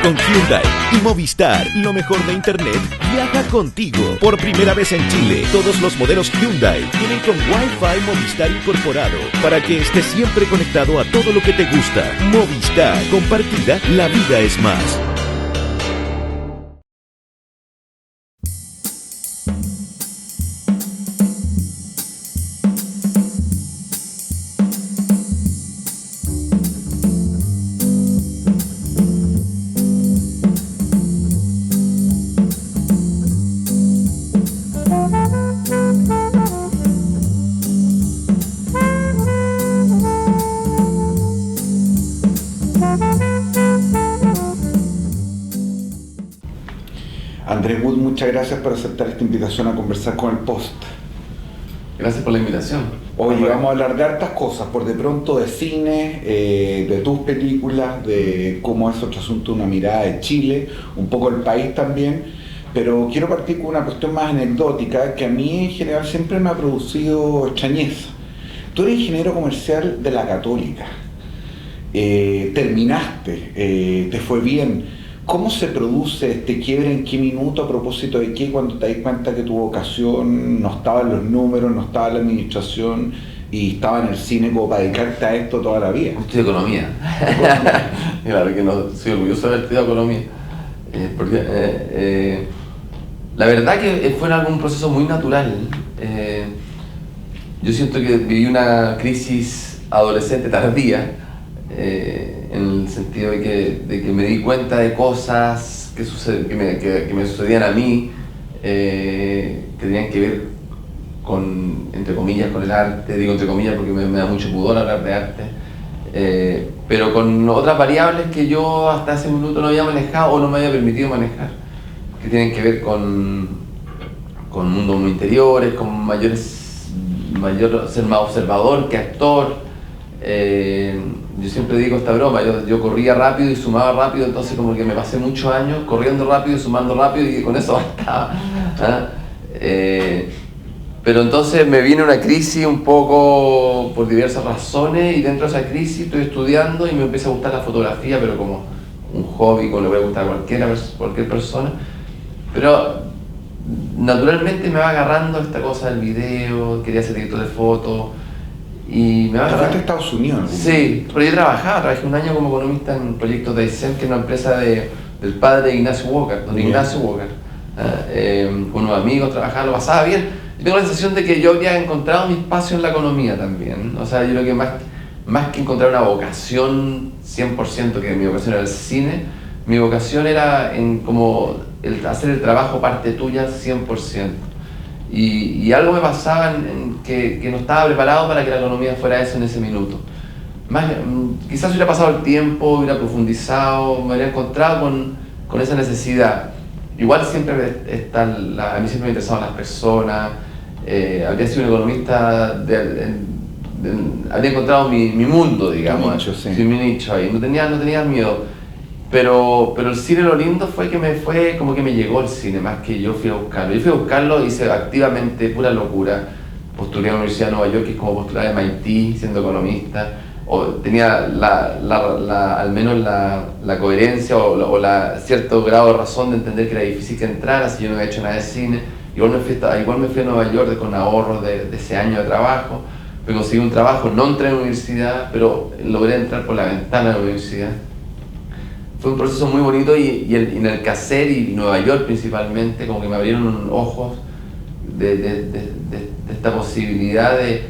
Con Hyundai y Movistar, lo mejor de Internet viaja contigo. Por primera vez en Chile, todos los modelos Hyundai vienen con Wi-Fi Movistar incorporado para que estés siempre conectado a todo lo que te gusta. Movistar, compartida, la vida es más. Andrés Wood, muchas gracias por aceptar esta invitación a conversar con el Post. Gracias por la invitación. Oye, vamos a hablar de hartas cosas, por de pronto de cine, de tus películas, de cómo es otro asunto, una mirada de Chile, un poco del país también, pero quiero partir con una cuestión más anecdótica que a mí en general siempre me ha producido extrañeza. Tú eres ingeniero comercial de la Católica, terminaste, te fue bien. ¿Cómo se produce este quiebre? ¿En qué minuto? ¿A propósito de qué? Cuando te das cuenta que tu vocación no estaba en los números, no estaba en la administración y estaba en el cine como para dedicarte a esto toda la vida. Estudio economía. Claro que no, soy orgulloso de haber estudiado economía. Porque la verdad que fue algún proceso muy natural. Yo siento que viví una crisis adolescente tardía. En el sentido de que me di cuenta de cosas que me sucedían a mí, que tenían que ver con, entre comillas, con el arte. Digo entre comillas porque me da mucho pudor hablar de arte, pero con otras variables que yo hasta ese minuto no había manejado o no me había permitido manejar, que tienen que ver con mundos muy interiores, con mayor ser más observador que actor. Yo siempre digo esta broma, yo corría rápido y sumaba rápido, entonces como que me pasé muchos años corriendo rápido y sumando rápido y con eso bastaba. Pero entonces me viene una crisis un poco por diversas razones y dentro de esa crisis estoy estudiando y me empieza a gustar la fotografía, pero como un hobby, como le puede gustar a cualquier persona. Pero naturalmente me va agarrando esta cosa del video, quería ser director de fotos. Y me va a ¿Fuiste a Estados Unidos? Sí, pero yo trabajé un año como economista en proyectos de ISEM, que es una empresa del padre de Ignacio Walker, don Ignacio Walker. Con unos amigos trabajaba, lo pasaba bien. Yo tengo la sensación de que yo habría encontrado mi espacio en la economía también. O sea, yo creo que más que encontrar una vocación 100%, que mi vocación era el cine, mi vocación era hacer el trabajo parte tuya 100%. Y algo me pasaba que no estaba preparado para que la economía fuera eso en ese minuto. Quizás hubiera pasado el tiempo, hubiera profundizado, me hubiera encontrado con esa necesidad. Igual siempre a mí siempre me interesaban las personas, habría sido un economista, habría encontrado mi mundo, digamos, mi nicho ahí, no tenía miedo. Pero el cine, lo lindo fue que me llegó el cine más que yo fui a buscarlo. Yo fui a buscarlo, hice activamente, pura locura. Postulé a la Universidad de Nueva York, que es como postular a MIT, siendo economista. O tenía al menos la coherencia o cierto grado de razón de entender que era difícil que entrara si yo no había hecho nada de cine. Igual me fui a Nueva York con ahorros de ese año de trabajo. Me conseguí un trabajo, no entré en la universidad, pero logré entrar por la ventana de la universidad. Fue un proceso muy bonito y en el Caser y Nueva York principalmente, como que me abrieron ojos de esta posibilidad de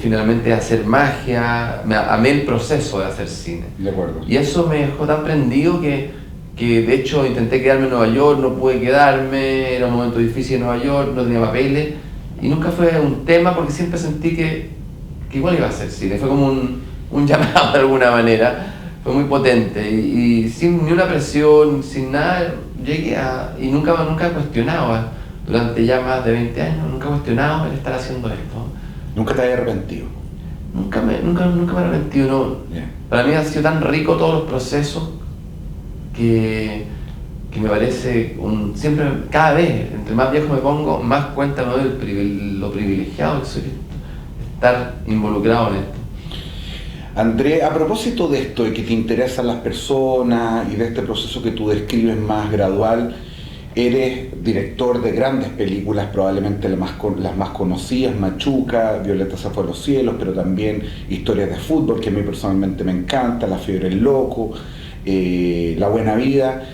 finalmente hacer magia. Amé el proceso de hacer cine. De acuerdo. Y eso me dejó tan prendido que de hecho intenté quedarme en Nueva York, no pude quedarme, era un momento difícil en Nueva York, no tenía papeles y nunca fue un tema porque siempre sentí que igual iba a hacer cine. Fue como un llamado de alguna manera. Fue muy potente y sin ni una presión, sin nada, llegué y nunca he cuestionado, durante ya más de 20 años, nunca he cuestionado el estar haciendo esto. ¿Nunca te habías arrepentido? Nunca me he arrepentido, no. Yeah. Para mí han sido tan ricos todos los procesos que me parece, siempre, cada vez, entre más viejo me pongo, más cuenta me doy lo privilegiado que soy de estar involucrado en esto. André, a propósito de esto, de que te interesan las personas y de este proceso que tú describes más gradual, eres director de grandes películas, probablemente las más conocidas, Machuca, Violeta se fue a los cielos, pero también historias de fútbol, que a mí personalmente me encanta, La fiebre del loco, La buena vida.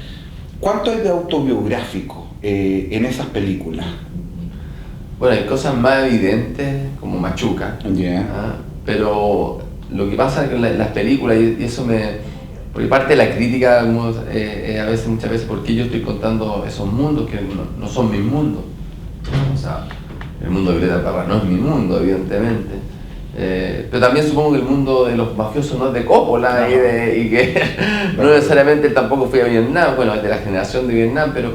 ¿Cuánto hay de autobiográfico en esas películas? Bueno, hay cosas más evidentes, como Machuca, pero lo que pasa es que en las películas, y eso porque parte de la crítica muchas veces, porque yo estoy contando esos mundos que no son mis mundos. O sea, el mundo de Violeta Parra no es mi mundo, evidentemente. Pero también supongo que el mundo de los mafiosos no es de Coppola, y que no necesariamente tampoco fui a Vietnam, bueno, de la generación de Vietnam, pero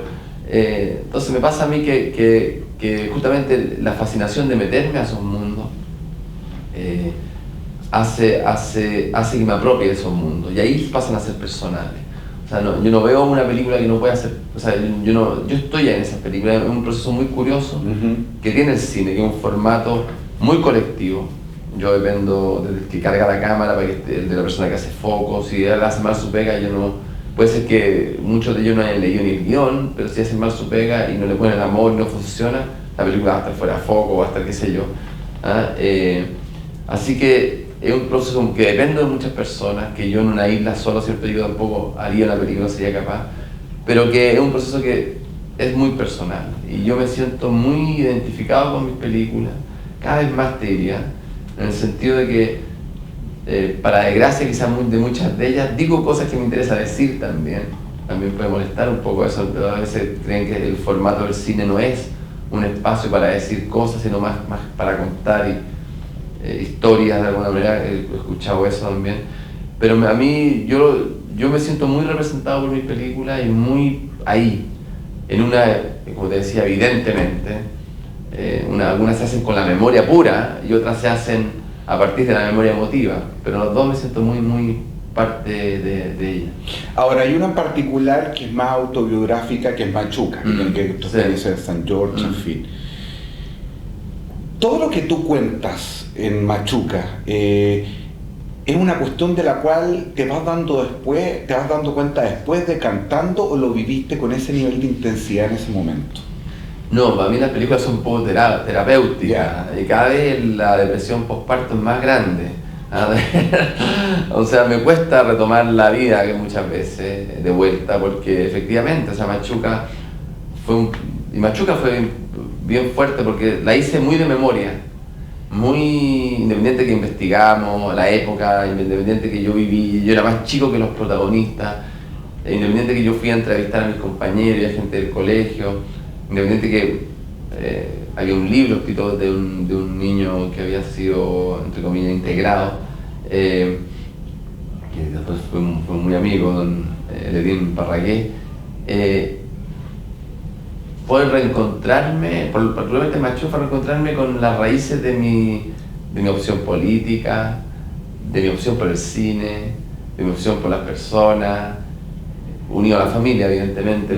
entonces me pasa a mí que justamente la fascinación de meterme a esos mundos hace que me apropie de esos mundos, y ahí pasan a ser personales. O sea, yo no veo una película que no pueda ser, o sea, yo estoy ya en esas películas, es un proceso muy curioso que tiene el cine, que es un formato muy colectivo. Yo dependo del que carga la cámara, de la persona que hace focos. Si él hace mal su pega, puede ser que muchos de ellos no hayan leído ni el guión, pero si hacen mal su pega y no le ponen amor y no funciona, la película va a estar fuera de foco, va a estar qué sé yo. Así que es un proceso que depende de muchas personas, que yo en una isla solo siempre digo tampoco haría una película, no sería capaz, pero que es un proceso que es muy personal y yo me siento muy identificado con mis películas, cada vez más te diría, en el sentido de que para desgracia quizás de muchas de ellas digo cosas que me interesa decir también puede molestar un poco eso, pero a veces creen que el formato del cine no es un espacio para decir cosas, sino más para contar historias de alguna manera. He escuchado eso también, pero a mí yo me siento muy representado por mis películas y muy ahí, como te decía, evidentemente, algunas se hacen con la memoria pura y otras se hacen a partir de la memoria emotiva, pero los dos me siento muy parte de ella. Ahora, hay una en particular que es más autobiográfica, que es Machuca, que tú dices San George, en fin. Todo lo que tú cuentas en Machuca es una cuestión de la cual te vas dando cuenta después de cantando, o lo viviste con ese nivel de intensidad en ese momento. No, para mí las películas son un poco terapéuticas, y cada vez la depresión postparto es más grande. O sea, me cuesta retomar la vida que muchas veces de vuelta, porque efectivamente, o sea, Machuca fue bien fuerte porque la hice muy de memoria, muy independiente que investigamos, la época, independiente que yo viví, yo era más chico que los protagonistas, independiente que yo fui a entrevistar a mis compañeros y a gente del colegio, independiente que había un libro escrito de un niño que había sido, entre comillas, integrado, que después fue muy amigo, don Ledín Parragué. Poder reencontrarme, probablemente Machuca, fue reencontrarme con las raíces de mi opción política, de mi opción por el cine, de mi opción por las personas, unido a la familia evidentemente,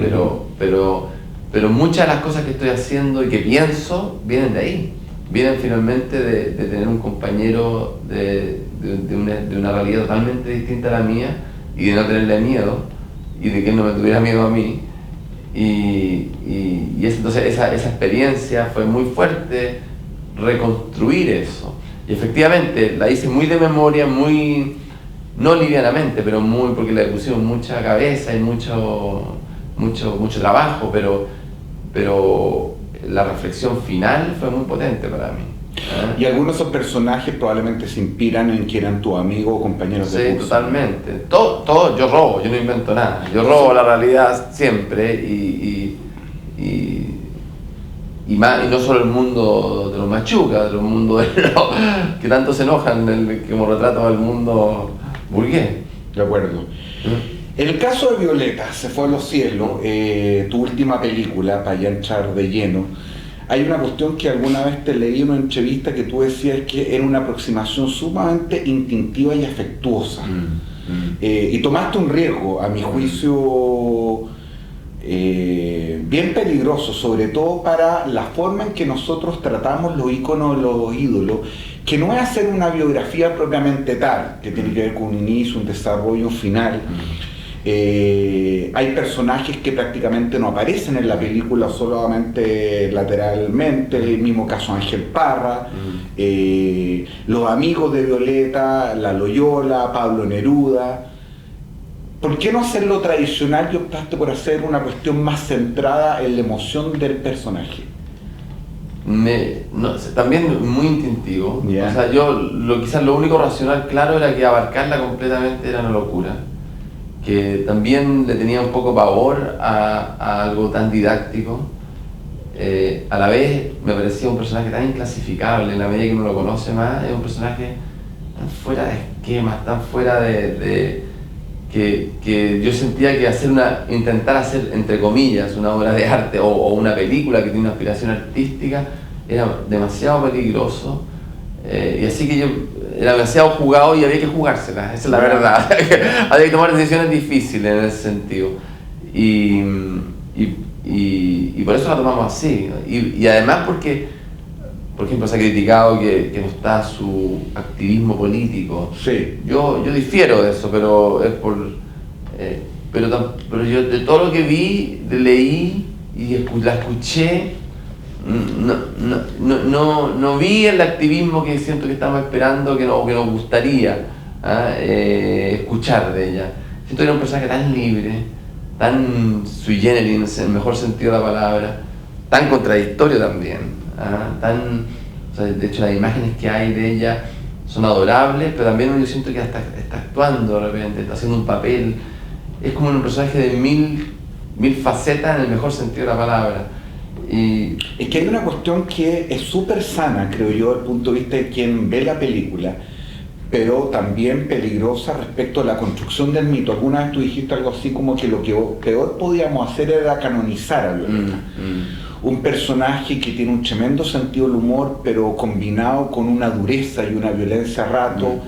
pero muchas de las cosas que estoy haciendo y que pienso vienen de ahí, vienen finalmente de tener un compañero de una realidad totalmente distinta a la mía y de no tenerle miedo y de que él no me tuviera miedo a mí. Entonces esa experiencia fue muy fuerte, reconstruir eso, y efectivamente la hice muy de memoria, muy, no livianamente, pero muy, porque le pusieron mucha cabeza y mucho trabajo, pero la reflexión final fue muy potente para mí. Y algunos de esos personajes probablemente se inspiran en que eran tus amigos o compañeros de curso. Sí, totalmente. Todo, yo robo, yo no invento nada. Yo robo la realidad siempre y no solo el mundo de los Machuca, de los mundos que tanto se enojan, como retrato del mundo burgués. De acuerdo. En el caso de Violeta se fue a los cielos, tu última película, para ya entrar de lleno, hay una cuestión que alguna vez te leí en una entrevista que tú decías que era una aproximación sumamente instintiva y afectuosa. Y tomaste un riesgo, a mi juicio, bien peligroso, sobre todo para la forma en que nosotros tratamos los íconos, los ídolos, que no es hacer una biografía propiamente tal, que tiene que ver con un inicio, un desarrollo, un final. Hay personajes que prácticamente no aparecen en la película, solamente lateralmente, el mismo caso Ángel Parra, los amigos de Violeta, la Loyola, Pablo Neruda. ¿Por qué no hacerlo tradicional y optaste por hacer una cuestión más centrada en la emoción del personaje? También muy instintivo. Yeah. O sea, yo quizás lo único racional claro era que abarcarla completamente era una locura. Que también le tenía un poco pavor a algo tan didáctico. A la vez me parecía un personaje tan inclasificable, en la medida que uno lo conoce más, es un personaje tan fuera de esquemas, tan fuera que yo sentía que intentar hacer, entre comillas, una obra de arte o una película que tiene una aspiración artística era demasiado peligroso. Y así que yo era demasiado jugado y había que jugársela, esa es la verdad. Había que tomar decisiones difíciles en ese sentido. Y por eso la tomamos así. Y además porque, por ejemplo, se ha criticado que no está su activismo político. Sí. Yo difiero de eso, pero es por... pero yo de todo lo que vi, leí y la escuché, no vi el activismo que siento que estamos esperando, que nos gustaría escuchar de ella. Siento que era un personaje tan libre, tan sui generis en el mejor sentido de la palabra, tan contradictorio también, o sea, de hecho las imágenes que hay de ella son adorables, pero también yo siento que hasta está actuando de repente, está haciendo un papel, es como un personaje de mil facetas en el mejor sentido de la palabra. Y es que hay una cuestión que es súper sana, creo yo, desde el punto de vista de quien ve la película, pero también peligrosa respecto a la construcción del mito. Alguna vez tú dijiste algo así como que lo que peor podíamos hacer era canonizar a Violeta. Un personaje que tiene un tremendo sentido del humor, pero combinado con una dureza y una violencia a rato,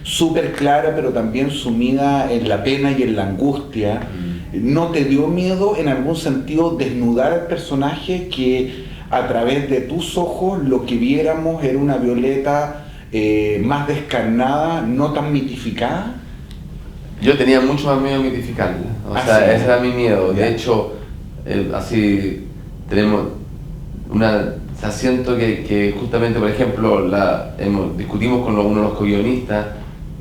súper clara, pero también sumida en la pena y en la angustia. ¿No te dio miedo en algún sentido desnudar al personaje, que a través de tus ojos lo que viéramos era una Violeta más descarnada, no tan mitificada? Yo tenía mucho más miedo de mitificarla, o sea, ese era mi miedo. De hecho, así tenemos siento que justamente, por ejemplo, discutimos con uno de los co-guionistas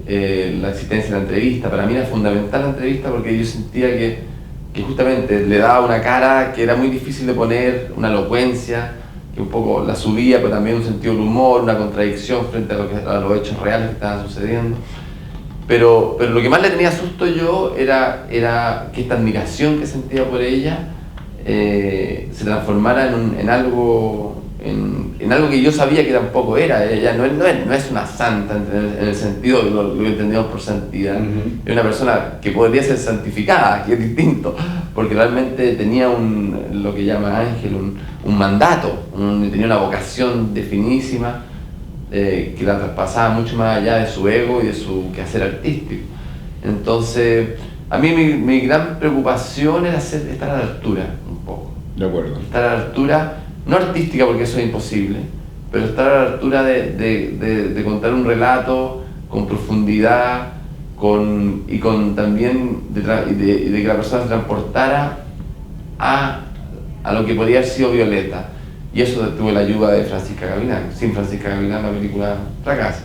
la existencia de la entrevista. Para mí era fundamental la entrevista porque yo sentía que justamente le daba una cara que era muy difícil de poner, una elocuencia que un poco la subía, pero también un sentido del humor, una contradicción frente a los hechos reales que estaban sucediendo. Pero lo que más le tenía susto yo era que esta admiración que sentía por ella se transformara en algo que yo sabía que tampoco era. Ella no es una santa en el sentido de lo que entendemos por santidad. Es una persona que podría ser santificada, que es distinto, porque realmente tenía lo que llama Ángel un mandato, tenía una vocación definísima que la traspasaba mucho más allá de su ego y de su quehacer artístico. Entonces, a mí mi gran preocupación era estar a la altura un poco. De acuerdo. Estar a la altura, no artística porque eso es imposible, pero estar a la altura de contar un relato con profundidad, y con también de que la persona se transportara a lo que podría haber sido Violeta. Y eso tuvo la ayuda de Francisca Gavilán. Sin Francisca Gavilán la película fracasa.